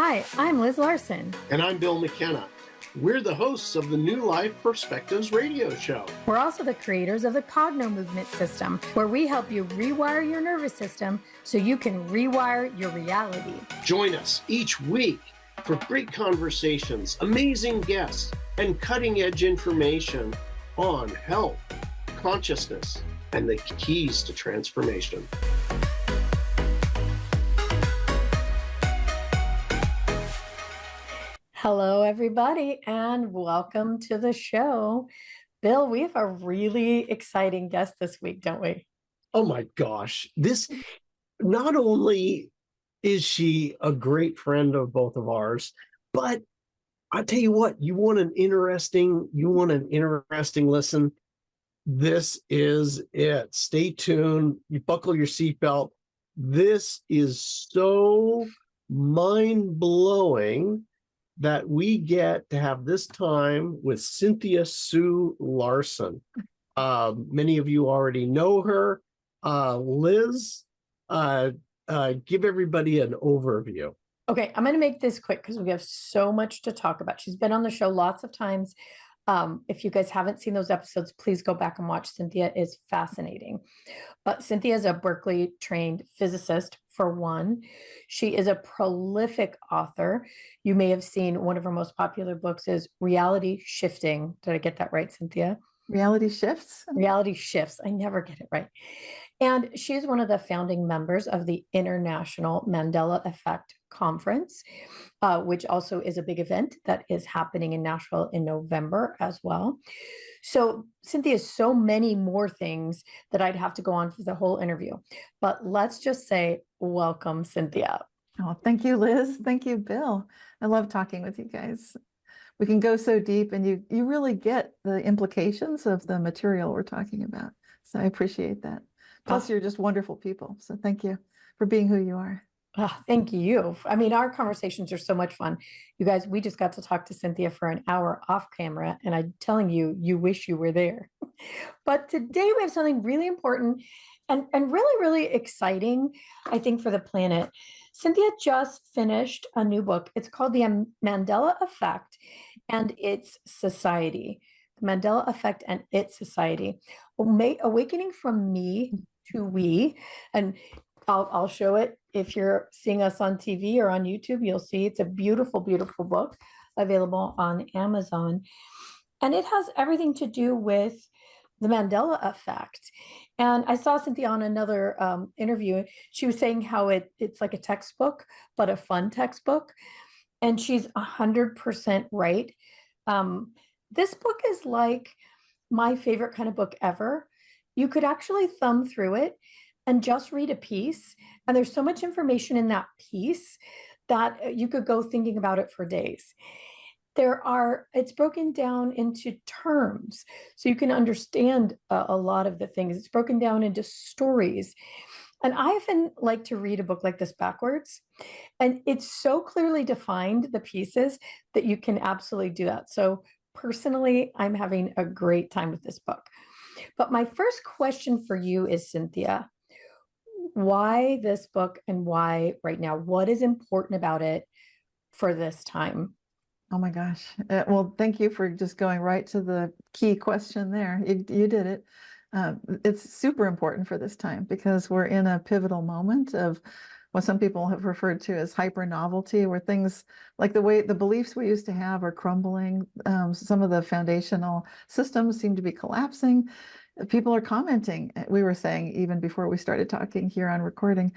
Hi, I'm Liz Larson. And I'm Bill McKenna. We're the hosts of the New Life Perspectives radio show. We're also the creators of the Cogno Movement System, where we help you rewire your nervous system so you can rewire your reality. Join us each week for great conversations, amazing guests, and cutting-edge information on health, consciousness, and the keys to transformation. Hello, everybody, and welcome to the show. Bill, we have a really exciting guest this week, don't we? Oh my gosh. This, not only is she a great friend of both of ours, but I'll tell you what, you want an interesting listen. This is it. Stay tuned. You buckle your seatbelt. This is so mind-blowing that we get to have this time with Cynthia Sue Larson. Many of you already know her. Liz, give everybody an overview. Okay, I'm going to make this quick because we have so much to talk about. She's been on the show lots of times. If you guys haven't seen those episodes, please go back and watch. Cynthia is fascinating. But Cynthia is a Berkeley-trained physicist, for one. She is a prolific author. You may have seen one of her most popular books is Reality Shifting. Did I get that right, Cynthia? Reality Shifts? Reality Shifts. I never get it right. And she is one of the founding members of the International Mandela Effect Conference, which also is a big event that is happening in Nashville in November as well. So Cynthia has so many more things that I'd have to go on for the whole interview. But let's just say, welcome, Cynthia. Oh, thank you, Liz. Thank you, Bill. I love talking with you guys. We can go so deep and you really get the implications of the material we're talking about. So I appreciate that. Plus, you're just wonderful people. So thank you for being who you are. Oh, thank you. I mean, our conversations are so much fun. You guys, we just got to talk to Cynthia for an hour off camera, and I'm telling you, you wish you were there. But today we have something really important and really, really exciting, I think, for the planet. Cynthia just finished a new book. It's called The Mandela Effect and Its Society. The Mandela Effect and Its Society. Awakening from Me to We. And I'll show it. If you're seeing us on TV or on YouTube, you'll see it's a beautiful, beautiful book available on Amazon. And it has everything to do with the Mandela effect. And I saw Cynthia on another interview. She was saying how it's like a textbook, but a fun textbook. And she's 100% right. This book is like my favorite kind of book ever. You could actually thumb through it and just read a piece. And there's so much information in that piece that you could go thinking about it for days. It's broken down into terms, so you can understand a lot of the things. It's broken down into stories. And I often like to read a book like this backwards. And it's so clearly defined, the pieces, that you can absolutely do that. So personally, I'm having a great time with this book. But my first question for you is, Cynthia, why this book and why right now? What is important about it for this time? Oh my gosh. Well, thank you for just going right to the key question there. You did it. It's super important for this time because we're in a pivotal moment of what some people have referred to as hyper novelty, where things like the beliefs we used to have are crumbling. Some of the foundational systems seem to be collapsing. People are commenting. We were saying even before we started talking here on recording,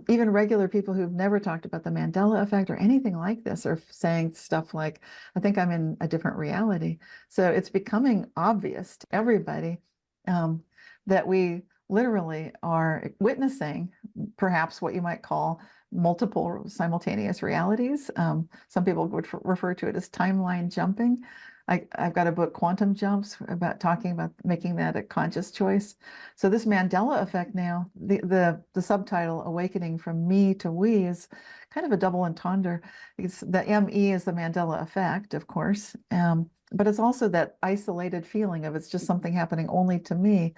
even regular people who've never talked about the Mandela effect or anything like this are saying stuff like, I think I'm in a different reality. So it's becoming obvious to everybody that we literally are witnessing perhaps what you might call multiple simultaneous realities. Some people would refer to it as timeline jumping. I've got a book, Quantum Jumps, about talking about making that a conscious choice. So this Mandela effect now, the subtitle, Awakening from Me to We, is kind of a double entendre. The ME is the Mandela effect, of course, but it's also that isolated feeling of it's just something happening only to me.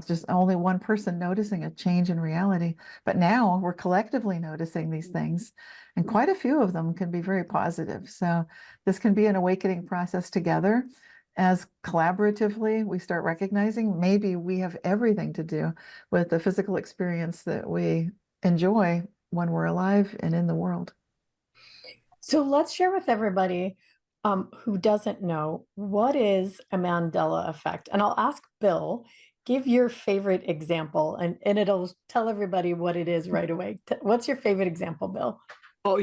just only one person noticing a change in reality. But now we're collectively noticing these things, and quite a few of them can be very positive. So this can be an awakening process together. As collaboratively we start recognizing maybe we have everything to do with the physical experience that we enjoy when we're alive and in the world. So let's share with everybody who doesn't know, what is a Mandela effect? And I'll ask Bill, give your favorite example, and it'll tell everybody what it is right away. What's your favorite example, Bill? Oh,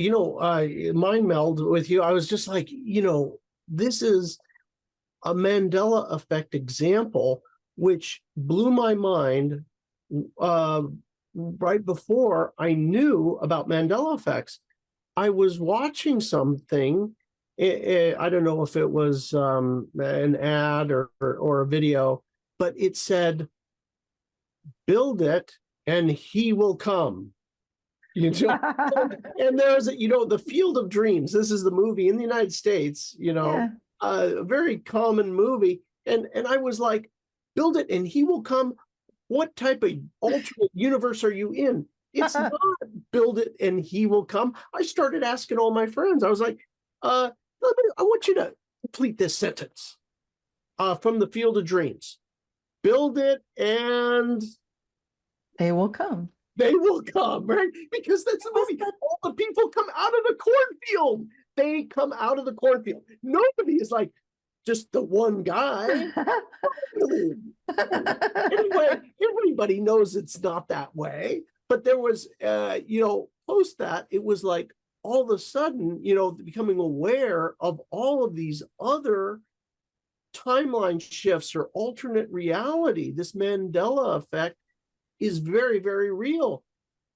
mind meld with you. I was just like, this is a Mandela effect example, which blew my mind right before I knew about Mandela effects. I was watching something. I don't know if it was an ad or a video, but it said, "Build it, and he will come." And there's, the Field of Dreams. This is the movie in the United States. Yeah. A very common movie, and I was like, "Build it, and he will come." What type of alternate universe are you in? It's not build it and he will come. I started asking all my friends. I was like, I want you to complete this sentence from the Field of Dreams. Build it and they will come. They will come, right? Because that's the movie. All the people come out of the cornfield. They come out of the cornfield. Nobody is like just the one guy. Anyway, everybody knows it's not that way. But there was, post that, it was like all of a sudden, becoming aware of all of these other timeline shifts or alternate reality. This Mandela effect is very, very real.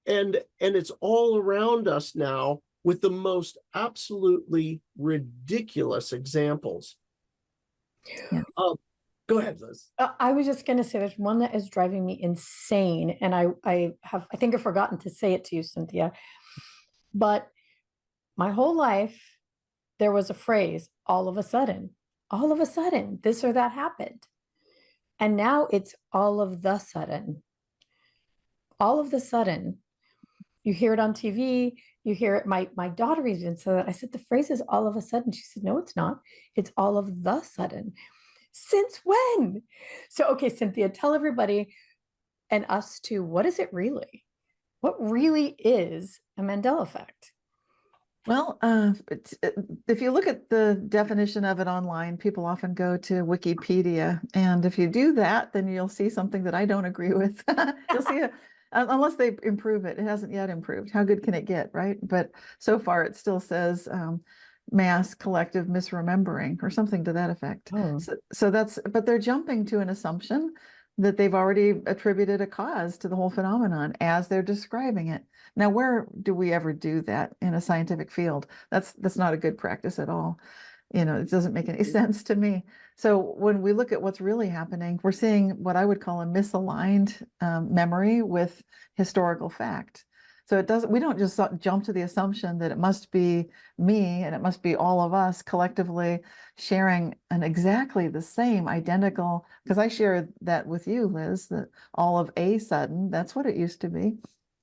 And it's all around us now with the most absolutely ridiculous examples. Yeah. Go ahead, Liz. I was just going to say there's one that is driving me insane. And I think I've forgotten to say it to you, Cynthia. But my whole life, there was a phrase, all of a sudden, this or that happened. And now it's all of the sudden. All of the sudden, you hear it on TV, you hear it. My daughter even said that. I said, the phrase is all of a sudden. She said, no, it's not. It's all of the sudden. Since when? So, okay, Cynthia, tell everybody and us too, what is it really? What really is a Mandela effect? Well, if you look at the definition of it online, people often go to Wikipedia. And if you do that, then you'll see something that I don't agree with. You'll see unless they improve it. It hasn't yet improved. How good can it get, right? But so far it still says mass collective misremembering or something to that effect. Oh. So that's, but they're jumping to an assumption that they've already attributed a cause to the whole phenomenon as they're describing it. Now, where do we ever do that in a scientific field? That's not a good practice at all. It doesn't make any sense to me. So when we look at what's really happening, we're seeing what I would call a misaligned memory with historical fact. So we don't just jump to the assumption that it must be me and it must be all of us collectively sharing an exactly the same identical, because I shared that with you, Liz, that all of a sudden, that's what it used to be.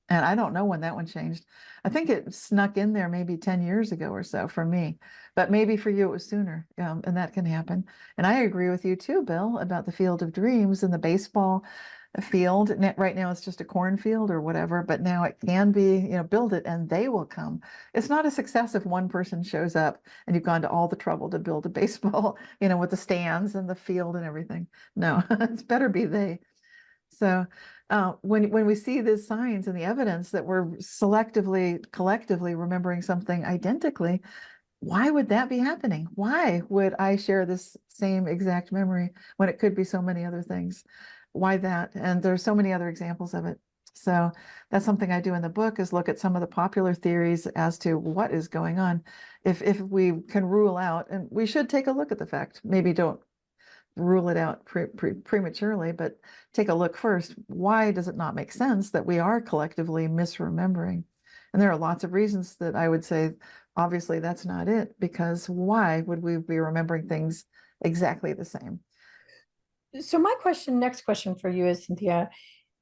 And I don't know when that one changed. I think it snuck in there maybe 10 years ago or so for me, but maybe for you it was sooner, and that can happen. And I agree with you too, Bill, about the Field of Dreams and the baseball field. Right now it's just a cornfield or whatever, but now it can be, build it and they will come. It's not a success if one person shows up and you've gone to all the trouble to build a baseball, with the stands and the field and everything. No, it's better be they. So when we see these signs and the evidence that we're collectively remembering something identically, why would that be happening? Why would I share this same exact memory when it could be so many other things? Why that? And there's so many other examples of it. So that's something I do in the book, is look at some of the popular theories as to what is going on. If we can rule out, and we should take a look at the fact, maybe don't rule it out prematurely, but take a look first. Why does it not make sense that we are collectively misremembering? And there are lots of reasons that I would say, obviously, that's not it, because why would we be remembering things exactly the same? So my next question for you is, Cynthia,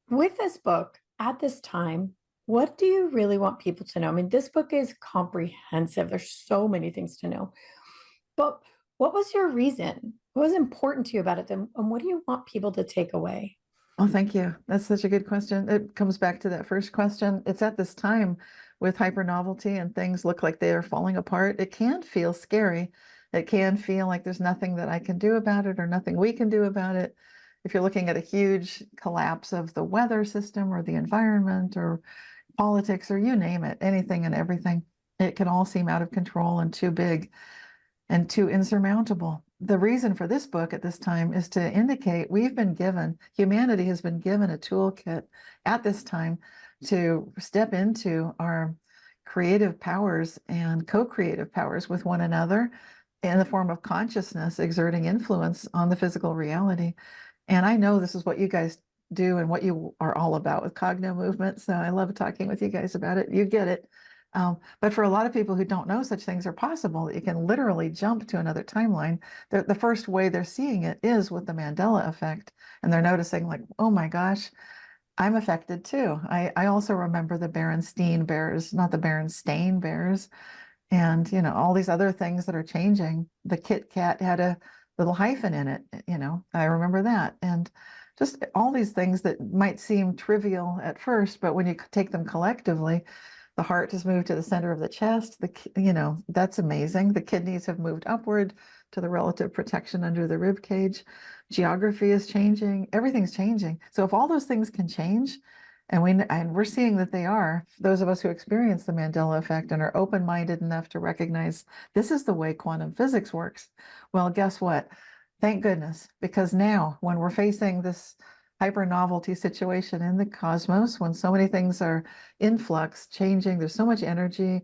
with this book at this time, what do you really want people to know? I mean, this book is comprehensive. There's so many things to know. But what was your reason? What was important to you about it? And what do you want people to take away? Oh, thank you. That's such a good question. It comes back to that first question. It's at this time with hyper novelty and things look like they are falling apart. It can feel scary. It can feel like there's nothing that I can do about it or nothing we can do about it. If you're looking at a huge collapse of the weather system or the environment or politics or you name it, anything and everything, it can all seem out of control and too big and too insurmountable. The reason for this book at this time is to indicate humanity has been given a toolkit at this time to step into our creative powers and co-creative powers with one another in the form of consciousness exerting influence on the physical reality. And I know this is what you guys do and what you are all about with cognitive movement. So I love talking with you guys about it. You get it. But for a lot of people who don't know such things are possible, you can literally jump to another timeline. The first way they're seeing it is with the Mandela effect. And they're noticing like, oh my gosh, I'm affected too. I also remember the Berenstain Bears, not the Berenstain Bears. And, all these other things that are changing. The Kit Kat had a little hyphen in it, I remember that. And just all these things that might seem trivial at first, but when you take them collectively, the heart has moved to the center of the chest. That's amazing. The kidneys have moved upward to the relative protection under the rib cage. Geography is changing. Everything's changing. So if all those things can change, and we're seeing that they are, those of us who experience the Mandela effect and are open-minded enough to recognize this is the way quantum physics works. Well, guess what? Thank goodness, because now when we're facing this hyper novelty situation in the cosmos, when so many things are in flux, changing, there's so much energy,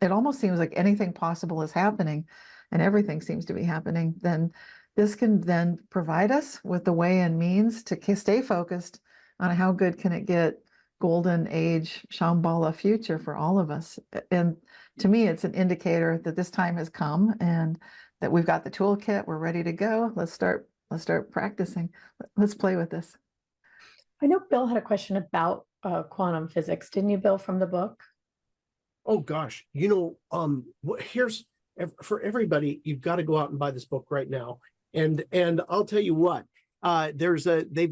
it almost seems like anything possible is happening and everything seems to be happening, then this can then provide us with the way and means to stay focused on how good can it get, golden age, Shambhala future for all of us. And to me, it's an indicator that this time has come and that we've got the toolkit, we're ready to go. Let's start practicing. Let's play with this. I know Bill had a question about quantum physics. Didn't you, Bill, from the book? Oh gosh, here's for everybody, you've got to go out and buy this book right now. And I'll tell you what,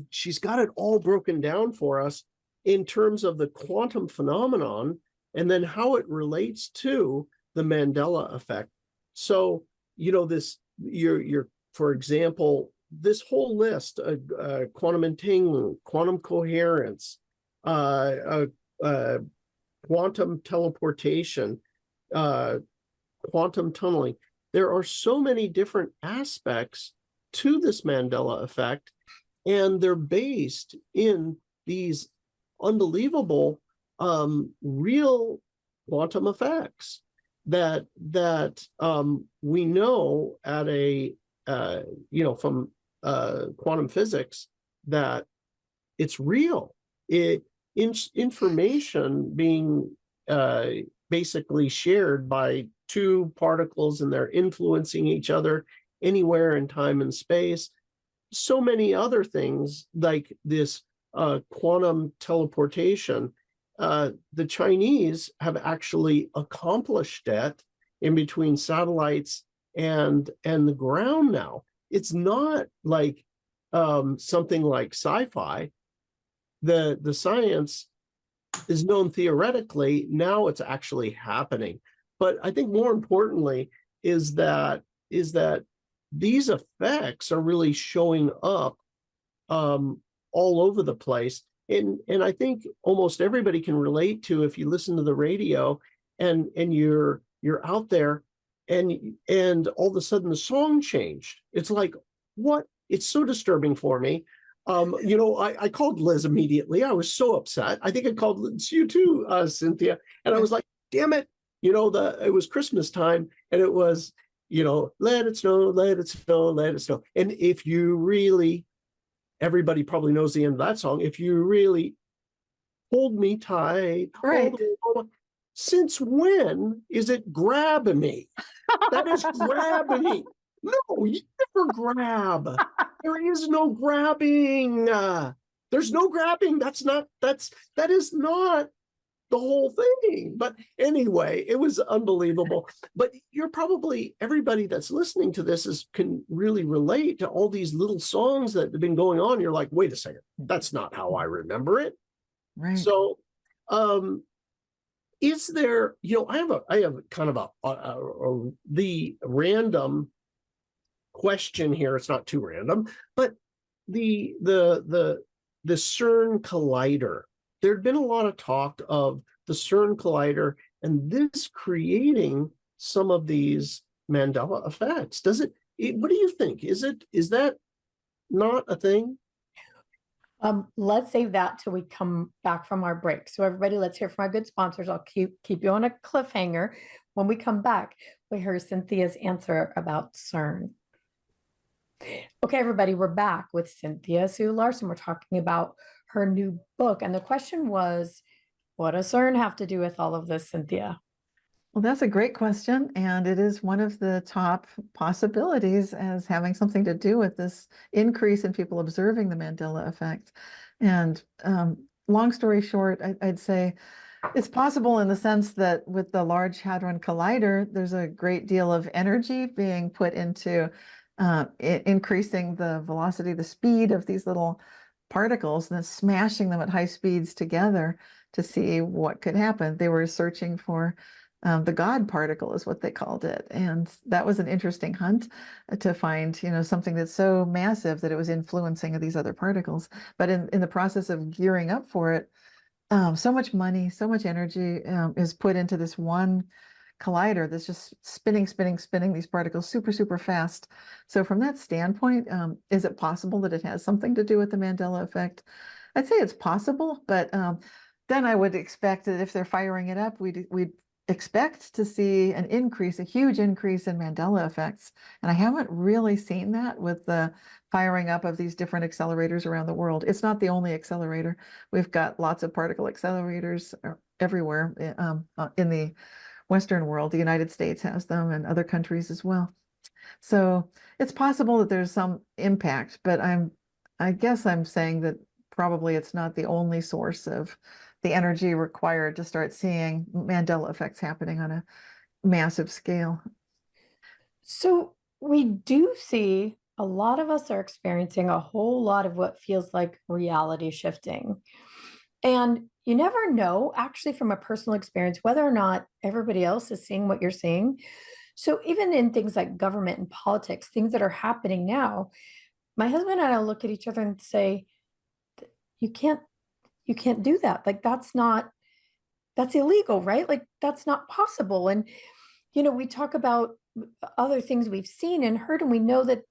she's got it all broken down for us in terms of the quantum phenomenon and then how it relates to the Mandela effect. So, for example, this whole list, quantum entanglement, quantum coherence, quantum teleportation, quantum tunneling. There are so many different aspects to this Mandela effect, and they're based in these unbelievable, real quantum effects that we know at from quantum physics that it's real. Information being basically shared by two particles, and they're influencing each other anywhere in time and space. So many other things like this quantum teleportation. The Chinese have actually accomplished it in between satellites and the ground now. It's not like something like sci-fi. The science is known theoretically. Now it's actually happening. But I think more importantly is that these effects are really showing up all over the place. And I think almost everybody can relate to, if you listen to the radio and you're out there and all of a sudden the song changed. It's like, what? It's so disturbing for me. I called Liz immediately. I was so upset. I think I called Liz, you too, Cynthia. And I was like, damn it. It was Christmas time and it was, let it snow, let it snow, let it snow. And if you really, everybody probably knows the end of that song. If you really hold me tight, right. Since when is it grabbing me? That is grabbing me. No, you never grab. There is no grabbing. There's no grabbing. That is not the whole thing. But anyway, it was unbelievable. But you're probably, everybody that's listening to this can really relate to all these little songs that have been going on. You're like, wait a second, that's not how I remember it. Right. So, is there, I have kind of the random question here. It's not too random, but the CERN collider. There'd been a lot of talk of the CERN collider and this creating some of these Mandela effects. What do you think? Is that not a thing? Let's save that till we come back from our break. So everybody, let's hear from our good sponsors. I'll keep you on a cliffhanger. When we come back, we hear Cynthia's answer about CERN. Okay, everybody, we're back with Cynthia Sue Larson. We're talking about her new book. And the question was, what does CERN have to do with all of this, Cynthia? Well, that's a great question. And it is one of the top possibilities as having something to do with this increase in people observing the Mandela effect. And long story short, I'd say it's possible in the sense that with the Large Hadron Collider, there's a great deal of energy being put into increasing the velocity, the speed of these little particles, and then smashing them at high speeds together to see what could happen. They were searching for the God particle is what they called it. And that was an interesting hunt to find, something that's so massive that it was influencing these other particles. But in the process of gearing up for it, so much money, so much energy is put into this one collider that's just spinning these particles super, super fast. So from that standpoint, is it possible that it has something to do with the Mandela effect? I'd say it's possible, but then I would expect that if they're firing it up, we'd expect to see a huge increase in Mandela effects. And I haven't really seen that with the firing up of these different accelerators around the world. It's not the only accelerator. We've got lots of particle accelerators everywhere in the Western world. The United States has them and other countries as well. So it's possible that there's some impact, but I guess I'm saying that probably it's not the only source of the energy required to start seeing Mandela effects happening on a massive scale. So we do see a lot of us are experiencing a whole lot of what feels like reality shifting. And you never know, actually, from a personal experience, whether or not everybody else is seeing what you're seeing. So even in things like government and politics, things that are happening now, my husband and I look at each other and say, you can't do that. Like, that's illegal, right? Like, that's not possible. And, we talk about other things we've seen and heard, and we know that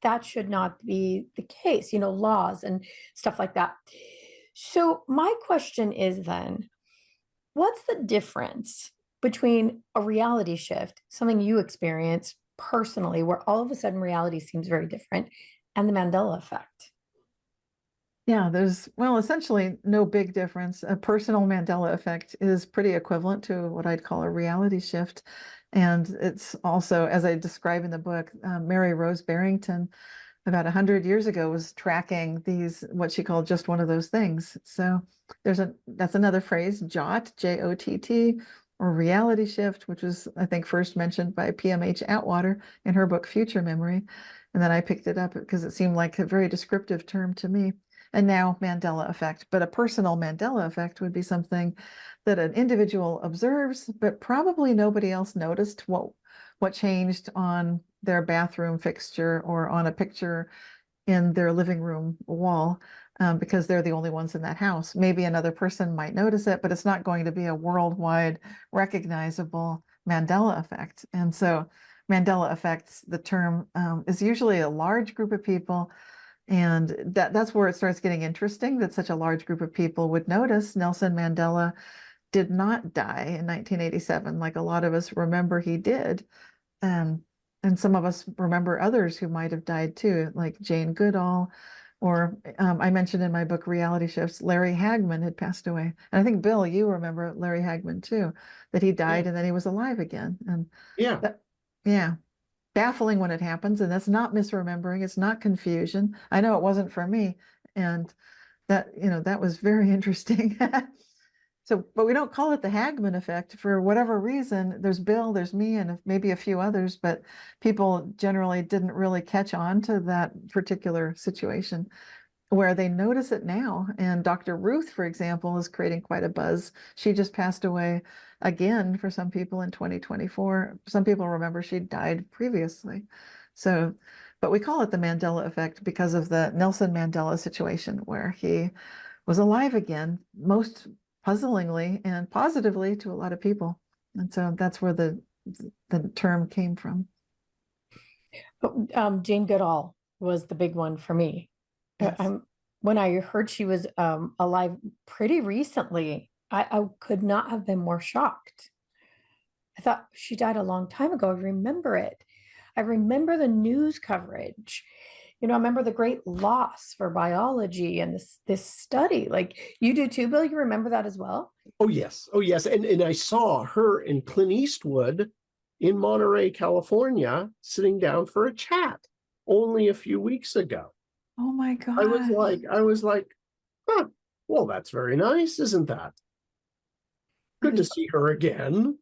that should not be the case, laws and stuff like that. So my question is then, what's the difference between a reality shift, something you experience personally, where all of a sudden reality seems very different, and the Mandela effect? Yeah, there's, essentially no big difference. A personal Mandela effect is pretty equivalent to what I'd call a reality shift. And it's also, as I describe in the book, Mary Rose Barrington, about 100 years ago, was tracking these, what she called just one of those things. So that's another phrase, JOT, J-O-T-T, or reality shift, which was, I think, first mentioned by PMH Atwater in her book, Future Memory. And then I picked it up because it seemed like a very descriptive term to me. And now Mandela effect. But a personal Mandela effect would be something that an individual observes, but probably nobody else noticed what changed on their bathroom fixture or on a picture in their living room wall, because they're the only ones in that house. Maybe another person might notice it, but it's not going to be a worldwide recognizable Mandela effect. And so Mandela effects, the term, is usually a large group of people. And that's where it starts getting interesting, that such a large group of people would notice Nelson Mandela did not die in 1987, like a lot of us remember he did. And some of us remember others who might have died too, like Jane Goodall, or I mentioned in my book, Reality Shifts, Larry Hagman had passed away. And I think, Bill, you remember Larry Hagman too, that he died and then he was alive again. And yeah. yeah. baffling when it happens, and that's not misremembering, it's not confusion. I know it wasn't for me, and that, that was very interesting. So, but we don't call it the Hagman effect for whatever reason. There's Bill, there's me, and maybe a few others, but people generally didn't really catch on to that particular situation, where they notice it now. And Dr. Ruth, for example, is creating quite a buzz. She just passed away again for some people in 2024. Some people remember she died previously. So, but we call it the Mandela effect because of the Nelson Mandela situation, where he was alive again, most puzzlingly and positively to a lot of people. And so that's where the term came from. Jane Goodall was the big one for me. Yes. When I heard she was alive pretty recently, I could not have been more shocked. I thought she died a long time ago. I remember it. I remember the news coverage. I remember the great loss for biology and this study. Like you do too, Bill. You remember that as well? Oh yes, oh yes. And I saw her and Clint Eastwood in Monterey, California, sitting down for a chat only a few weeks ago. Oh my God. I was like, huh, well, that's very nice, isn't that? Good to see her again.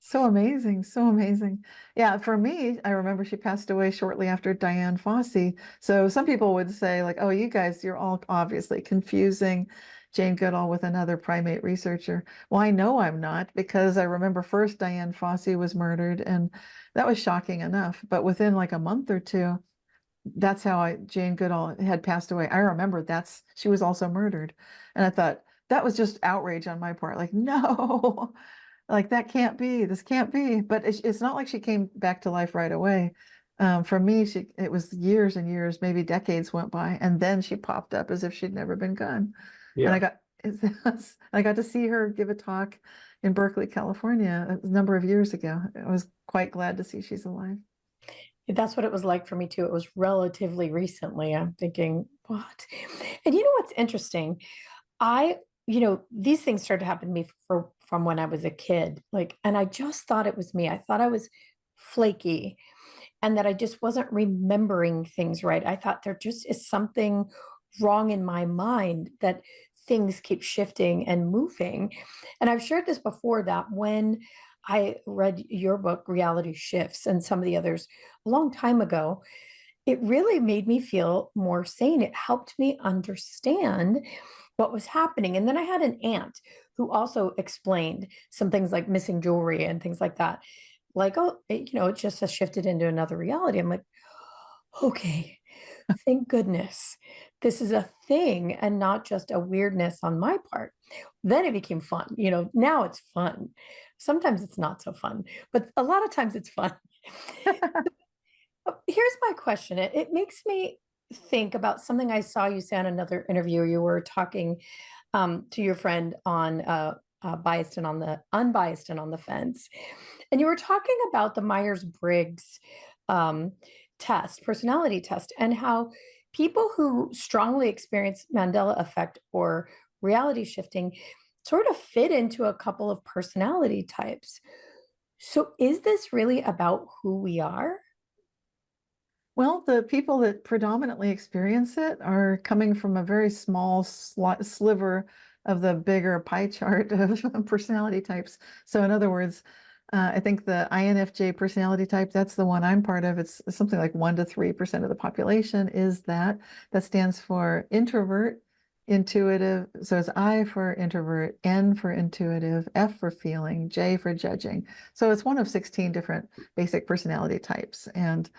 So amazing, so amazing. Yeah, for me, I remember she passed away shortly after Diane Fossey. So some people would say, like, oh, you guys, you're all obviously confusing Jane Goodall with another primate researcher. Well, I know I'm not, because I remember first Diane Fossey was murdered, and that was shocking enough. But within like a month or two, that's how Jane Goodall had passed away. I remember she was also murdered. And I thought that was just outrage on my part. Like, no, like that can't be, this can't be. But it's not like she came back to life right away. For me, it was years and years, maybe decades went by, and then she popped up as if she'd never been gone. Yeah. And I got to see her give a talk in Berkeley, California, a number of years ago. I was quite glad to see she's alive. That's what it was like for me too. It was relatively recently. I'm thinking, what? And what's interesting? These things started to happen to me from when I was a kid. And I just thought it was me. I thought I was flaky and that I just wasn't remembering things right. I thought there just is something wrong in my mind, that things keep shifting and moving. And I've shared this before, that when I read your book, Reality Shifts, and some of the others a long time ago, it really made me feel more sane. It helped me understand what was happening. And then I had an aunt who also explained some things like missing jewelry and things like that. Like, oh, it just has shifted into another reality. I'm like, okay, thank goodness this is a thing and not just a weirdness on my part. Then it became fun. Now it's fun. Sometimes it's not so fun, but a lot of times it's fun. Here's my question. It makes me think about something I saw you say on another interview. You were talking to your friend on biased and on the unbiased and on the fence. And you were talking about the Myers-Briggs test, personality test, and how people who strongly experience Mandela effect or reality shifting sort of fit into a couple of personality types. So is this really about who we are? Well, the people that predominantly experience it are coming from a very small sliver of the bigger pie chart of personality types. So in other words, I think the INFJ personality type, that's the one I'm part of. It's something like 1 to 3% of the population is that. That stands for introvert, intuitive. So it's I for introvert, N for intuitive, F for feeling, J for judging. So it's one of 16 different basic personality types. And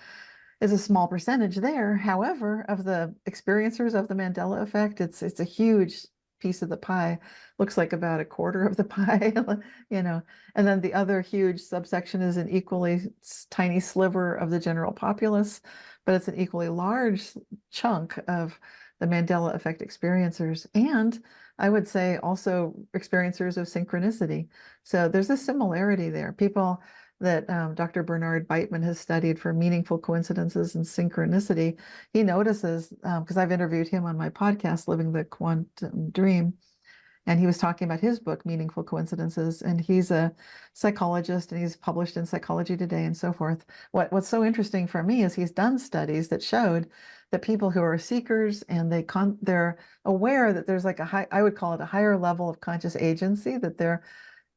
is a small percentage there. However, of the experiencers of the Mandela effect, it's a huge piece of the pie. Looks like about a quarter of the pie, And then the other huge subsection is an equally tiny sliver of the general populace, but it's an equally large chunk of the Mandela effect experiencers. And I would say also experiencers of synchronicity. So there's a similarity there. People that Dr. Bernard Beitman has studied for meaningful coincidences and synchronicity, he notices, because I've interviewed him on my podcast, Living the Quantum Dream, And he was talking about his book, Meaningful Coincidences, and he's a psychologist and he's published in Psychology Today and so forth. What's so interesting for me is he's done studies that showed that people who are seekers and they're aware that there's like I would call it a higher level of conscious agency that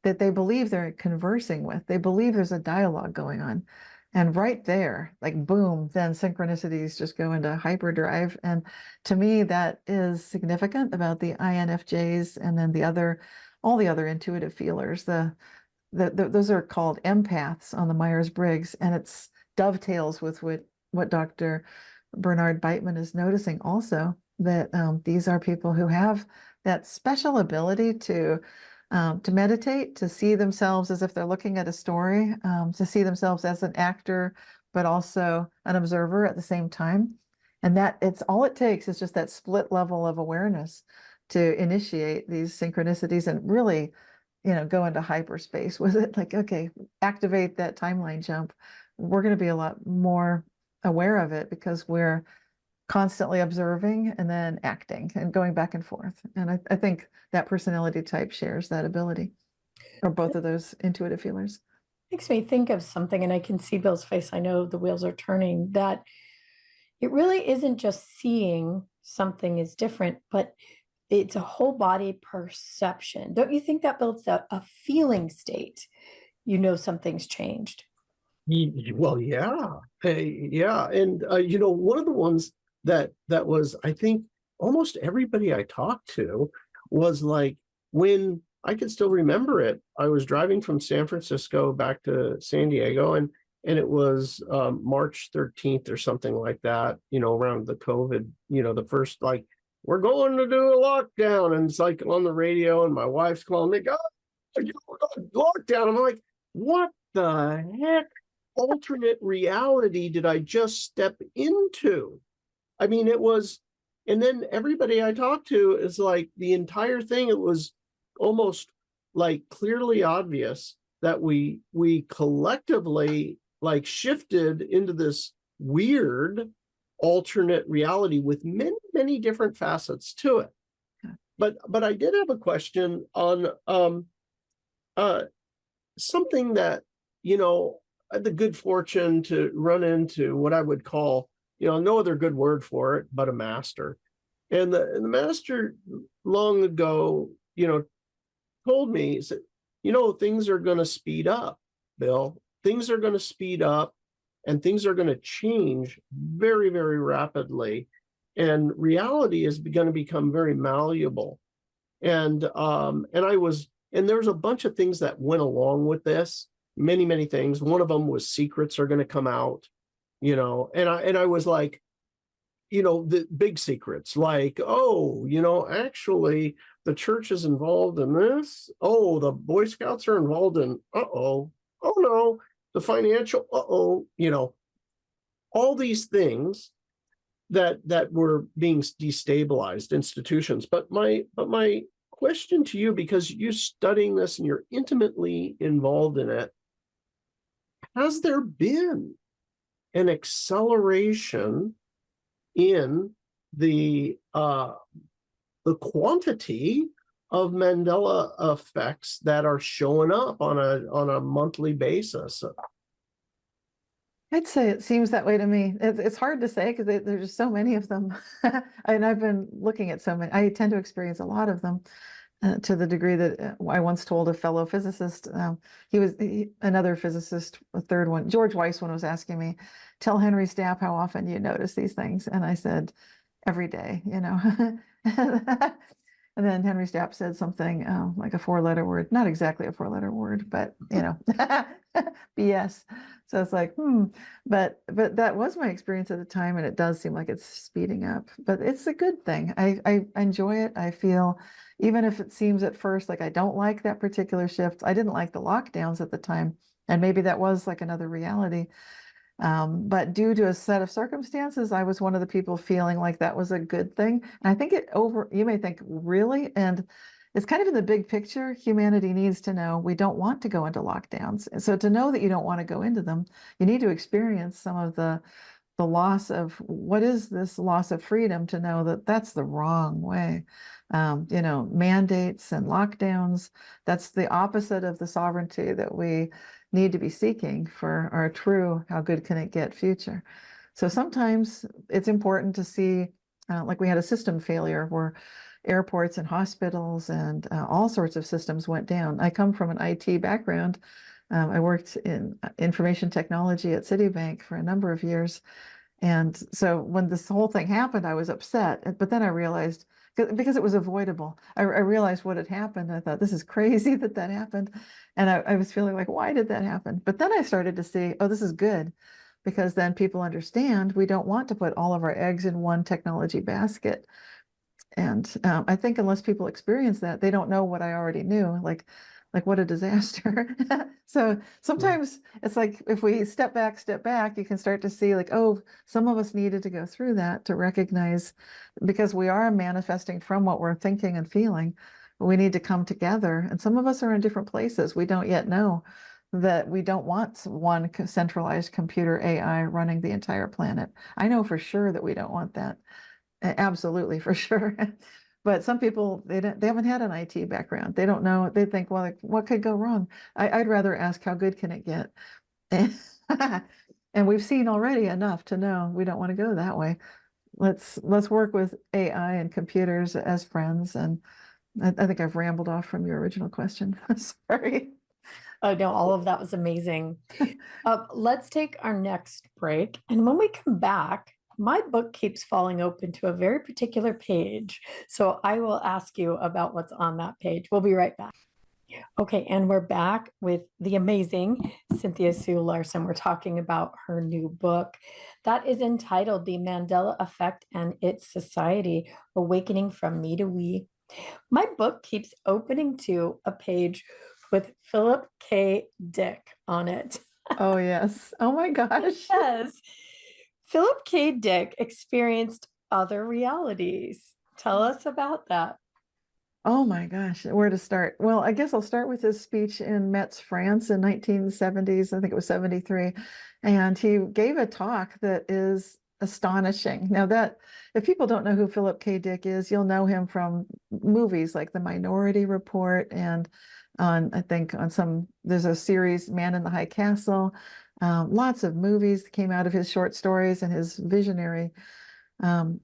they believe they're conversing with. They believe there's a dialogue going on. And right there, like boom, then synchronicities just go into hyperdrive. And to me, that is significant about the INFJs and then all the other intuitive feelers. Those are called empaths on the Myers-Briggs, and it's dovetails with what Dr. Bernard Beitman is noticing also, that these are people who have that special ability to meditate, to see themselves as if they're looking at a story, to see themselves as an actor, but also an observer at the same time. And that it's all it takes is just that split level of awareness to initiate these synchronicities and really, go into hyperspace with it. Like, okay, activate that timeline jump. We're going to be a lot more aware of it because we're constantly observing and then acting and going back and forth. And I think that personality type shares that ability, or both of those intuitive feelers. Makes me think of something, and I can see Bill's face. I know the wheels are turning, that it really isn't just seeing something is different, but it's a whole body perception. Don't you think that builds a feeling state? Something's changed. Well, yeah. Yeah. And, one of the ones that was, I think, almost everybody I talked to was like, when I can still remember it, I was driving from San Francisco back to San Diego, and it was March 13th or something like that, around the COVID, the first, like, we're going to do a lockdown. And it's like on the radio, and my wife's calling me, God, lockdown. I'm like, what the heck alternate reality did I just step into? I mean, it was, and then everybody I talked to is like, the entire thing, it was almost like clearly obvious that we collectively like shifted into this weird alternate reality with many, many different facets to it. But I did have a question on something that, I had the good fortune to run into what I would call, no other good word for it, but a master. And the master long ago, told me, he said, things are going to speed up, Bill. Things are going to speed up, and things are going to change very, very rapidly. And reality is going to become very malleable. And there's a bunch of things that went along with this. Many, many things. One of them was secrets are going to come out, and I was like, the big secrets, like, actually the church is involved in this. Oh, the Boy Scouts are involved in, oh no, the financial, all these things that were being destabilized institutions. But my question to you, because you're studying this and you're intimately involved in it, has there been an acceleration in the quantity of Mandela effects that are showing up on a monthly basis? I'd say it seems that way to me. It's hard to say because there's just so many of them. And I've been looking at so many. I tend to experience a lot of them. To the degree that I once told a fellow physicist, another physicist, a third one, George Weissman, was asking me, tell Henry Stapp how often you notice these things. And I said, every day, And then Henry Stapp said something like a 4-letter word, not exactly a 4-letter word, but BS. So it's like, but that was my experience at the time, and it does seem like it's speeding up. But it's a good thing. I enjoy it. I feel, even if it seems at first like I don't like that particular shift, I didn't like the lockdowns at the time, and maybe that was like another reality. But due to a set of circumstances, I was one of the people feeling like that was a good thing. And I think you may think, really? And it's kind of in the big picture, humanity needs to know we don't want to go into lockdowns. And so to know that you don't want to go into them, you need to experience some of the the loss of, what is this loss of freedom to know that that's the wrong way. Mandates and lockdowns, that's the opposite of the sovereignty that we need to be seeking for our true, how good can it get future. So sometimes it's important to see, like we had a system failure where airports and hospitals and all sorts of systems went down. I come from an IT background. I worked in information technology at Citibank for a number of years. And so when this whole thing happened, I was upset. But then I realized, because it was avoidable, I realized what had happened. I thought, this is crazy that that happened. And I was feeling like, why did that happen? But then I started to see, oh, this is good. Because then people understand we don't want to put all of our eggs in one technology basket. And I think unless people experience that, they don't know what I already knew, like what a disaster. So sometimes it's like, if we step back, you can start to see like, oh, some of us needed to go through that to recognize, because we are manifesting from what we're thinking and feeling. We need to come together. And some of us are in different places. We don't yet know that we don't want one centralized computer AI running the entire planet. I know for sure that we don't want that. Absolutely, for sure. But some people, they haven't had an IT background. They don't know. They think, well, like, what could go wrong? I'd rather ask, how good can it get? And we've seen already enough to know we don't want to go that way. Let's work with AI and computers as friends. And I think I've rambled off from your original question. Sorry. Oh, no, all of that was amazing. Let's take our next break. And when we come back, my book keeps falling open to a very particular page. So I will ask you about what's on that page. We'll be right back. Okay, and we're back with the amazing Cynthia Sue Larson. We're talking about her new book that is entitled The Mandela Effect and Its Society, Awakening from Me to We. My book keeps opening to a page with Philip K. Dick on it. Oh, yes. Oh, my gosh. Yes. Philip K. Dick experienced other realities. Tell us about that. Oh my gosh, where to start? Well, I guess I'll start with his speech in Metz, France in 1970s. I think it was 73. And he gave a talk that is astonishing. Now that, if people don't know who Philip K. Dick is, you'll know him from movies like The Minority Report, and I think there's a series, Man in the High Castle. Lots of movies came out of his short stories and his visionary um,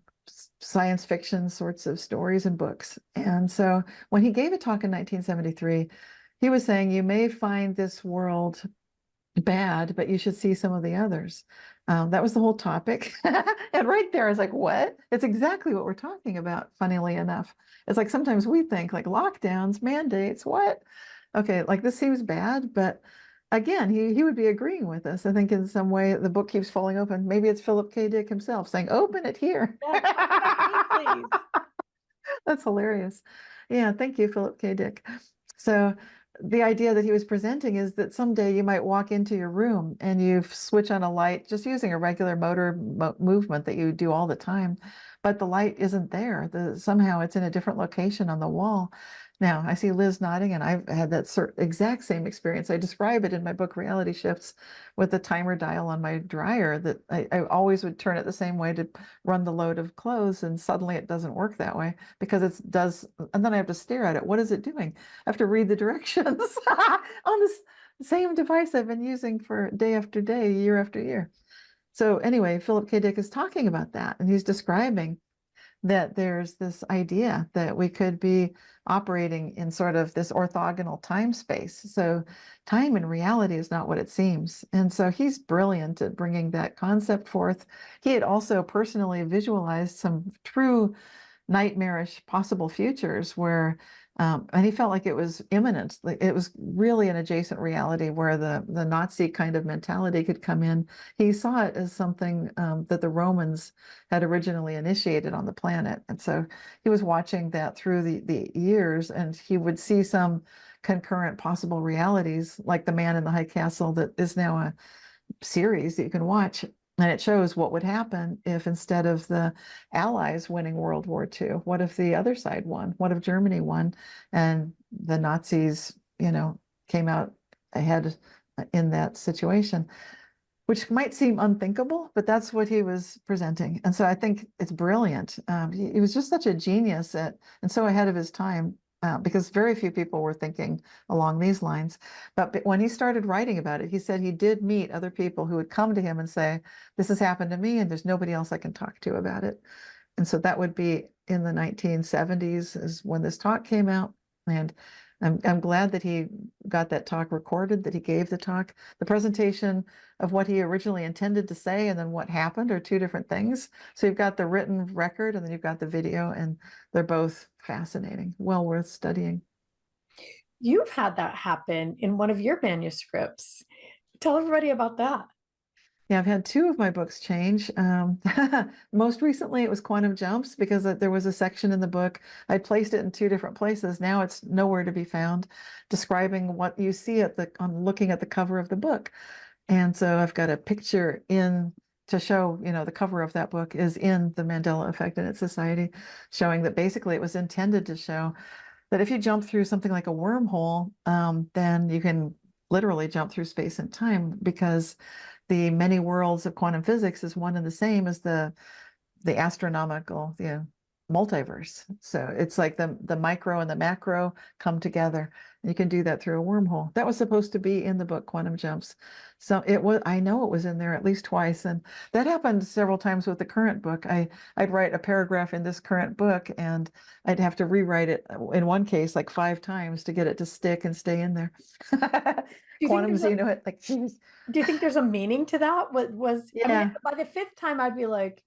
science fiction sorts of stories and books. And so when he gave a talk in 1973, he was saying, you may find this world bad, but you should see some of the others. That was the whole topic. And right there, I was like, what? It's exactly what we're talking about, funnily enough. It's like sometimes we think like lockdowns, mandates, what? Okay, like this seems bad, but again, he would be agreeing with us. I think in some way the book keeps falling open. Maybe it's Philip K. Dick himself saying, open it here. Yeah, please. That's hilarious. Yeah, thank you, Philip K. Dick. So the idea that he was presenting is that someday you might walk into your room and you switch on a light just using a regular motor movement that you do all the time, but the light isn't there. Somehow it's in a different location on the wall. Now, I see Liz nodding, and I've had that exact same experience. I describe it in my book, Reality Shifts, with the timer dial on my dryer that I always would turn it the same way to run the load of clothes, and suddenly it doesn't work that way because it does, and then I have to stare at it. What is it doing? I have to read the directions on this same device I've been using for day after day, year after year. So anyway, Philip K. Dick is talking about that, and he's describing that there's this idea that we could be operating in sort of this orthogonal time space. So time and reality is not what it seems. And so he's brilliant at bringing that concept forth. He had also personally visualized some true nightmarish possible futures where and he felt like it was imminent, like it was really an adjacent reality where the Nazi kind of mentality could come in. He saw it as something that the Romans had originally initiated on the planet, and so he was watching that through the years, and he would see some concurrent possible realities, like the Man in the High Castle, that is now a series that you can watch. And it shows what would happen if instead of the Allies winning World War II, what if the other side won? What if Germany won and the Nazis, came out ahead in that situation? which might seem unthinkable, but that's what he was presenting. And so I think it's brilliant. He was just such a genius and so ahead of his time, because very few people were thinking along these lines. But when he started writing about it, he said he did meet other people who would come to him and say, this has happened to me and there's nobody else I can talk to about it. And so that would be in the 1970s is when this talk came out. And I'm glad that he got that talk recorded, that he gave the talk. The presentation of what he originally intended to say and then what happened are two different things. So you've got the written record and then you've got the video, and they're both fascinating, well worth studying. You've had that happen in one of your manuscripts. Tell everybody about that. Yeah, I've had two of my books change. Most recently, it was Quantum Jumps because there was a section in the book. I placed it in two different places. Now it's nowhere to be found, describing what you see on looking at the cover of the book. And so I've got a picture in to show, the cover of that book is in The Mandela Effect in its Society, showing that basically it was intended to show that if you jump through something like a wormhole, then you can literally jump through space and time, because the many worlds of quantum physics is one and the same as the astronomical, multiverse. So it's like the micro and the macro come together. You can do that through a wormhole. That was supposed to be in the book Quantum Jumps. So I know it was in there at least twice. And that happened several times with the current book. I'd write a paragraph in this current book and I'd have to rewrite it in one case like 5 times to get it to stick and stay in there. Quantum, do you think there's a meaning to that? Yeah. I mean, by the 5th time, I'd be like,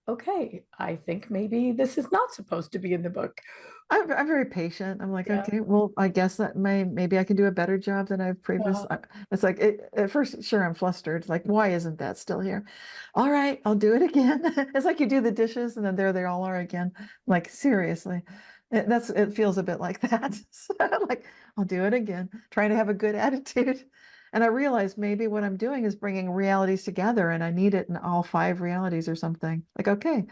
okay, I think maybe this is not supposed to be in the book. I'm very patient. I'm like, okay, well, I guess that maybe I can do a better job than I've previously. It's like at first, sure, I'm flustered. Like, why isn't that still here? All right, I'll do it again. It's like you do the dishes and then there they all are again. Like, seriously, it feels a bit like that. So, like, I'll do it again, trying to have a good attitude. And I realized maybe what I'm doing is bringing realities together, and I need it in all 5 realities or something. Like, okay,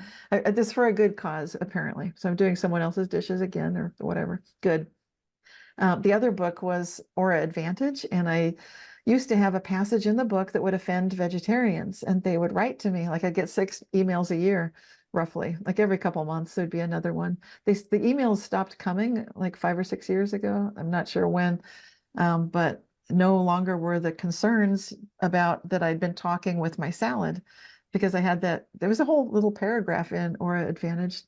this for a good cause, apparently. So I'm doing someone else's dishes again or whatever. Good. The other book was Aura Advantage, and I used to have a passage in the book that would offend vegetarians, and they would write to me. Like, I'd get 6 emails a year, roughly. Like every couple months, there'd be another one. The emails stopped coming like 5 or 6 years ago. I'm not sure when, but no longer were the concerns about that I'd been talking with my salad, because I had there was a whole little paragraph in Aura Advantage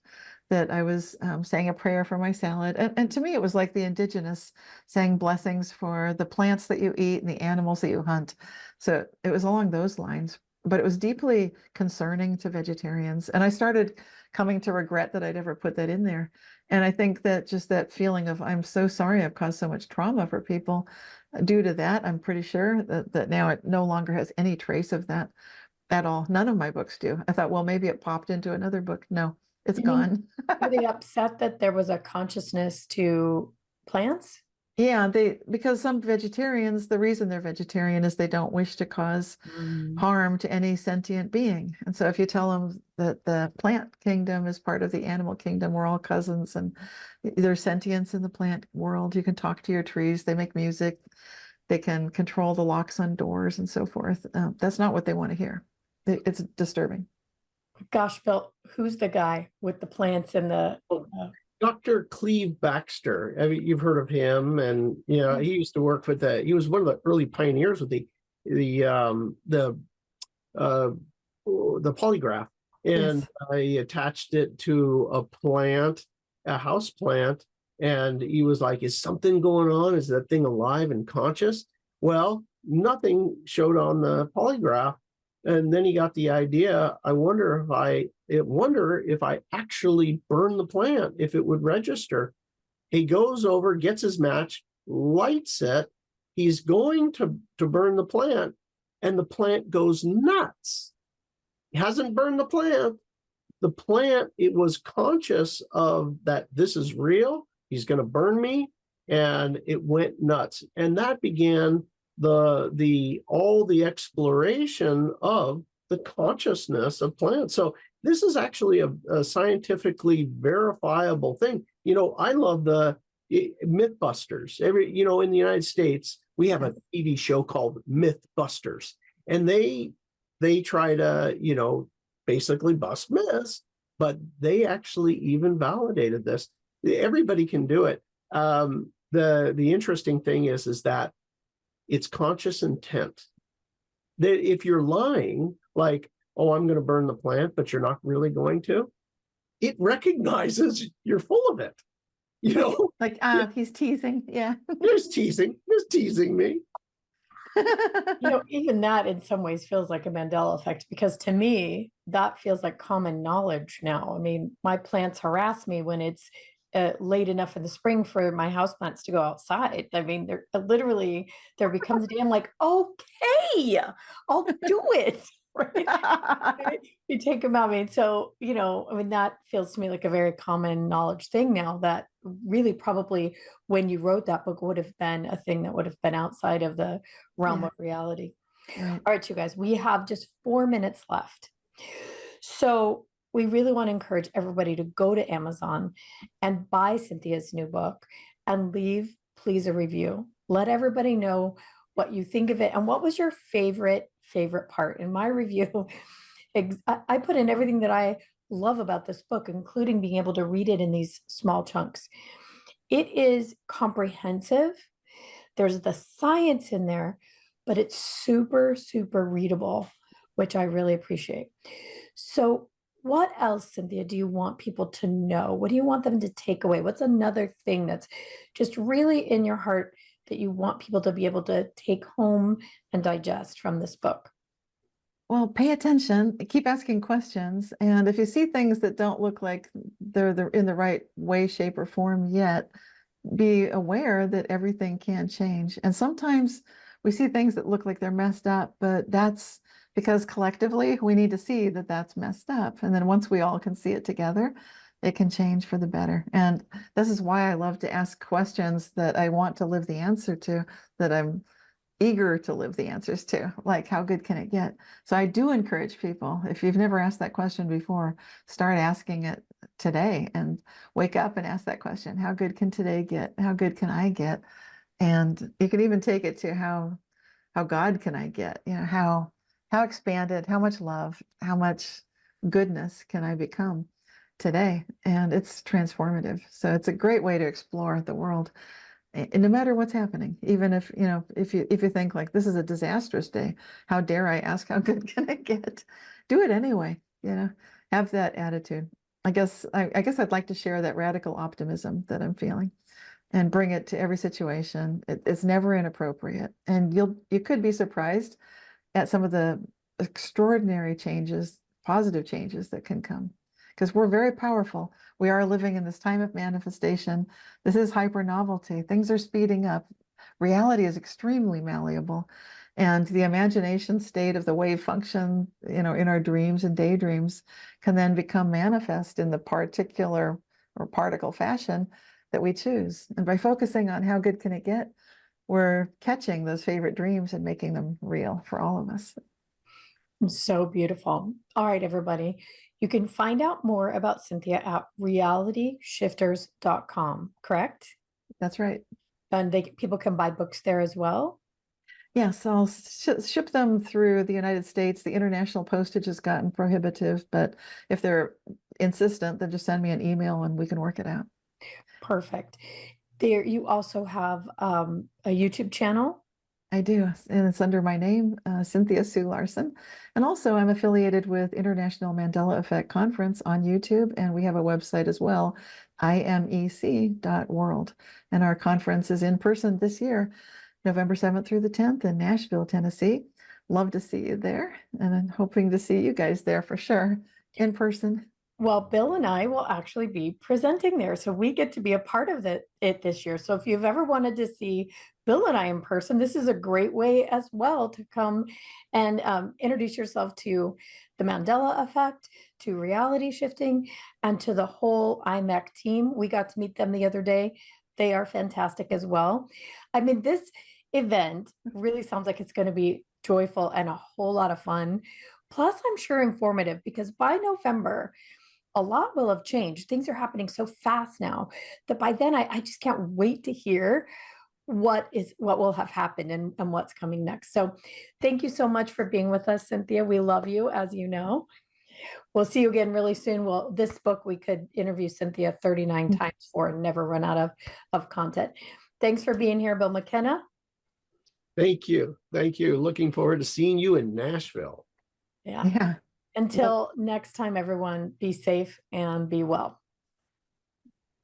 that I was saying a prayer for my salad. And to me, it was like the indigenous saying blessings for the plants that you eat and the animals that you hunt. So it was along those lines, but it was deeply concerning to vegetarians. And I started coming to regret that I'd ever put that in there. And I think that just that feeling of, I'm so sorry I've caused so much trauma for people. Due to that, I'm pretty sure that now it no longer has any trace of that at all. None of my books do. I thought, well, maybe it popped into another book. No, it's gone. Were they upset that there was a consciousness to plants? Yeah, because some vegetarians, the reason they're vegetarian is they don't wish to cause harm to any sentient being. And so if you tell them that the plant kingdom is part of the animal kingdom, we're all cousins, and there's sentience in the plant world. You can talk to your trees, they make music, they can control the locks on doors and so forth. That's not what they want to hear. It's disturbing. Gosh, Bill, who's the guy with the plants and the Dr. Cleve Baxter. I mean, you've heard of him, and he used to work with he was one of the early pioneers with the polygraph, and I attached it to a plant, a house plant, and he was like, "Is something going on? Is that thing alive and conscious?" Well, nothing showed on the polygraph. And then he got the idea, I wonder if I actually burn the plant, if it would register. He goes over, gets his match, lights it. He's going to burn the plant, and the plant goes nuts. He hasn't burned the plant. The plant, it was conscious of that this is real. He's going to burn me, and it went nuts. And that began all the exploration of the consciousness of plants. So this is actually a scientifically verifiable thing. I love the Mythbusters. In the United States, we have a TV show called Mythbusters, and they they try to, basically bust myths, but they actually even validated this. Everybody can do it. The interesting thing is that it's conscious intent. That if you're lying, like, oh, I'm going to burn the plant, but you're not really going to, it recognizes you're full of it. Like, he's teasing. Yeah. Just teasing me. Even that in some ways feels like a Mandela effect, because to me, that feels like common knowledge now. I mean, my plants harass me when it's late enough in the spring for my houseplants to go outside. I mean, they're literally, there becomes a day I'm like, okay, I'll do it. Right? You take them out. I mean, so, that feels to me like a very common knowledge thing now, that really probably when you wrote that book would have been a thing that would have been outside of the realm of reality. Right. All right, you guys, we have just 4 minutes left. So we really want to encourage everybody to go to Amazon and buy Cynthia's new book and leave, please, a review. Let everybody know what you think of it and what was your favorite part. In my review, I put in everything that I love about this book, including being able to read it in these small chunks. It is comprehensive. There's the science in there, but it's super, super readable, which I really appreciate. So what else, Cynthia, do you want people to know? What do you want them to take away? What's another thing that's just really in your heart that you want people to be able to take home and digest from this book? Well, pay attention, keep asking questions. And if you see things that don't look like they're in the right way, shape, or form yet, be aware that everything can change. And sometimes we see things that look like they're messed up, but that's because collectively we need to see that that's messed up. And then once we all can see it together, it can change for the better. And this is why I love to ask questions that I want to live the answer to, that I'm eager to live the answers to, like, how good can it get? So I do encourage people, if you've never asked that question before, start asking it today and wake up and ask that question. How good can today get? How good can I get? And you can even take it to how God can I get? How expanded, how much love, how much goodness can I become today? And it's transformative. So it's a great way to explore the world. And no matter what's happening, even if you think like this is a disastrous day, how dare I ask how good can I get? Do it anyway. Have that attitude. I guess I'd like to share that radical optimism that I'm feeling and bring it to every situation. It's never inappropriate, and you could be surprised at some of the extraordinary changes, positive changes that can come, because we're very powerful. We are living in this time of manifestation. This is hyper novelty. Things are speeding up. Reality is extremely malleable. And the imagination state of the wave function, in our dreams and daydreams, can then become manifest in the particular or particle fashion that we choose. And by focusing on how good can it get, we're catching those favorite dreams and making them real for all of us. So beautiful. All right, everybody. You can find out more about Cynthia at realityshifters.com, correct? That's right. And people can buy books there as well? Yes, I'll ship them through the United States. The international postage has gotten prohibitive, but if they're insistent, then just send me an email and we can work it out. Perfect. There, you also have a YouTube channel. I do, and it's under my name, Cynthia Sue Larson. And also I'm affiliated with International Mandela Effect Conference on YouTube, and we have a website as well, imec.world. And our conference is in person this year, November 7th through the 10th in Nashville, Tennessee. Love to see you there, and I'm hoping to see you guys there for sure, in person. Well, Bill and I will actually be presenting there, so we get to be a part of it this year. So if you've ever wanted to see Bill and I in person, this is a great way as well to come and introduce yourself to the Mandela effect, to reality shifting, and to the whole IMEC team. We got to meet them the other day. They are fantastic as well. I mean, this event really sounds like it's going to be joyful and a whole lot of fun. Plus, I'm sure informative, because by November, a lot will have changed. Things are happening so fast now that by then I just can't wait to hear what will have happened and what's coming next. So thank you so much for being with us, Cynthia. We love you, as you know. We'll see you again really soon. Well, this book we could interview Cynthia 39 times for and never run out of content. Thanks for being here, Bill McKenna. Thank you. Thank you. Looking forward to seeing you in Nashville. Yeah. Until next time, everyone, be safe and be well.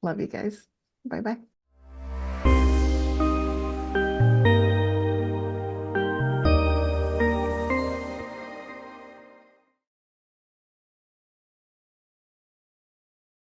Love you guys. Bye-bye.